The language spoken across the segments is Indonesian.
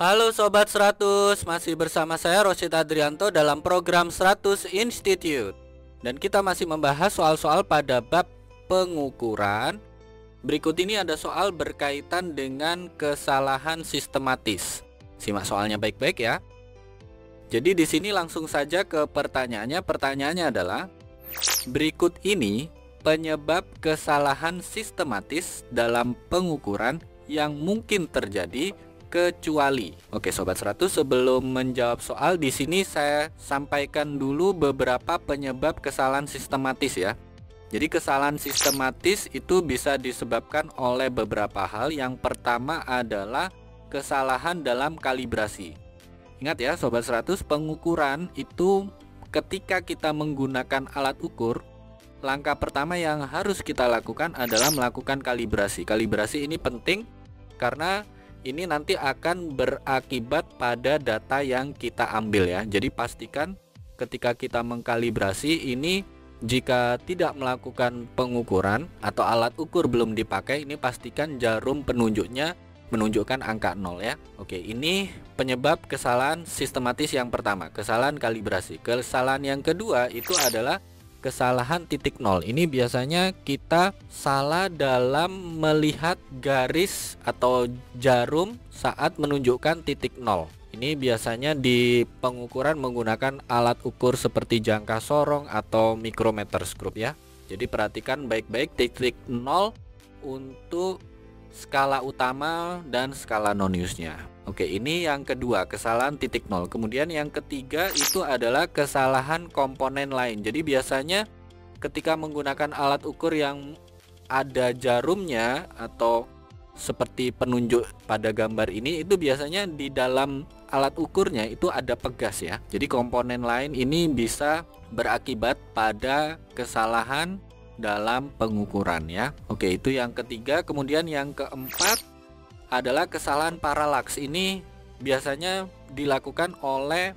Halo Sobat 100, masih bersama saya Rosid Adrianto dalam program 100 Institute. Dan kita masih membahas soal-soal pada bab pengukuran. Berikut ini ada soal berkaitan dengan kesalahan sistematis. Simak soalnya baik-baik ya. Jadi di sini langsung saja ke pertanyaannya. Pertanyaannya adalah, berikut ini penyebab kesalahan sistematis dalam pengukuran yang mungkin terjadi kecuali. Oke Sobat 100, sebelum menjawab soal di sini saya sampaikan dulu beberapa penyebab kesalahan sistematis ya. Jadi kesalahan sistematis itu bisa disebabkan oleh beberapa hal. Yang pertama adalah kesalahan dalam kalibrasi. Ingat ya Sobat 100, pengukuran itu ketika kita menggunakan alat ukur, langkah pertama yang harus kita lakukan adalah melakukan kalibrasi. Kalibrasi ini penting karena ini nanti akan berakibat pada data yang kita ambil ya. Jadi pastikan ketika kita mengkalibrasi ini, jika tidak melakukan pengukuran atau alat ukur belum dipakai, ini pastikan jarum penunjuknya menunjukkan angka 0 ya. Oke, ini penyebab kesalahan sistematis yang pertama, kesalahan kalibrasi. Kesalahan yang kedua itu adalah kesalahan titik nol. Ini biasanya kita salah dalam melihat garis atau jarum saat menunjukkan titik nol. Ini biasanya di pengukuran menggunakan alat ukur seperti jangka sorong atau micrometer scope ya. Jadi perhatikan baik-baik titik nol untuk skala utama dan skala non-use-nya. Oke, ini yang kedua, kesalahan titik nol. Kemudian yang ketiga itu adalah kesalahan komponen lain. Jadi biasanya ketika menggunakan alat ukur yang ada jarumnya atau seperti penunjuk pada gambar ini, itu biasanya di dalam alat ukurnya itu ada pegas ya. Jadi komponen lain ini bisa berakibat pada kesalahan dalam pengukuran ya. Oke, itu yang ketiga. Kemudian yang keempat adalah kesalahan paralaks. Ini biasanya dilakukan oleh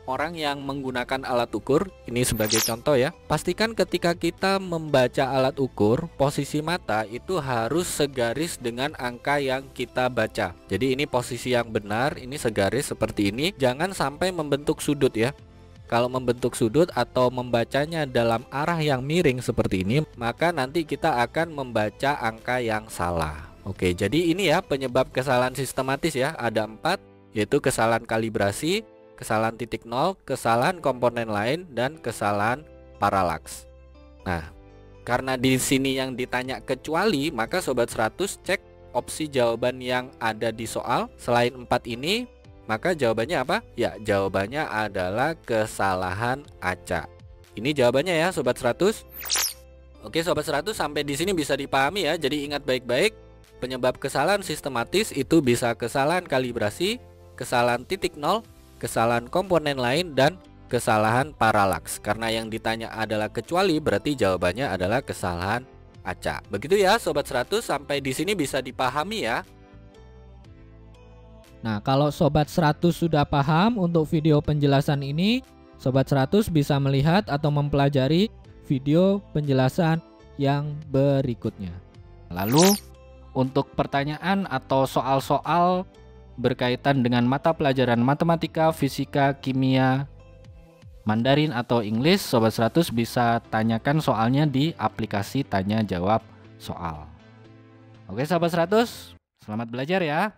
orang yang menggunakan alat ukur. Ini sebagai contoh ya. Pastikan ketika kita membaca alat ukur, posisi mata itu harus segaris dengan angka yang kita baca. Jadi ini posisi yang benar, ini segaris seperti ini. Jangan sampai membentuk sudut ya. Kalau membentuk sudut atau membacanya dalam arah yang miring seperti ini, maka nanti kita akan membaca angka yang salah. Oke, jadi ini ya penyebab kesalahan sistematis ya. Ada 4, yaitu kesalahan kalibrasi, kesalahan titik nol, kesalahan komponen lain, dan kesalahan paralaks. Nah, karena di sini yang ditanya kecuali, maka Sobat 100 cek opsi jawaban yang ada di soal. Selain 4 ini, maka jawabannya apa? Ya, jawabannya adalah kesalahan acak. Ini jawabannya ya Sobat 100. Oke Sobat 100, sampai di sini bisa dipahami ya. Jadi ingat baik-baik, penyebab kesalahan sistematis itu bisa kesalahan kalibrasi, kesalahan titik nol, kesalahan komponen lain, dan kesalahan paralaks. Karena yang ditanya adalah kecuali, berarti jawabannya adalah kesalahan acak. Begitu ya Sobat 100, sampai di sini bisa dipahami ya. Nah, kalau Sobat 100 sudah paham untuk video penjelasan ini, Sobat 100 bisa melihat atau mempelajari video penjelasan yang berikutnya. Lalu untuk pertanyaan atau soal-soal berkaitan dengan mata pelajaran matematika, fisika, kimia, Mandarin atau English, Sobat 100 bisa tanyakan soalnya di aplikasi tanya jawab soal. Oke Sobat 100, selamat belajar ya.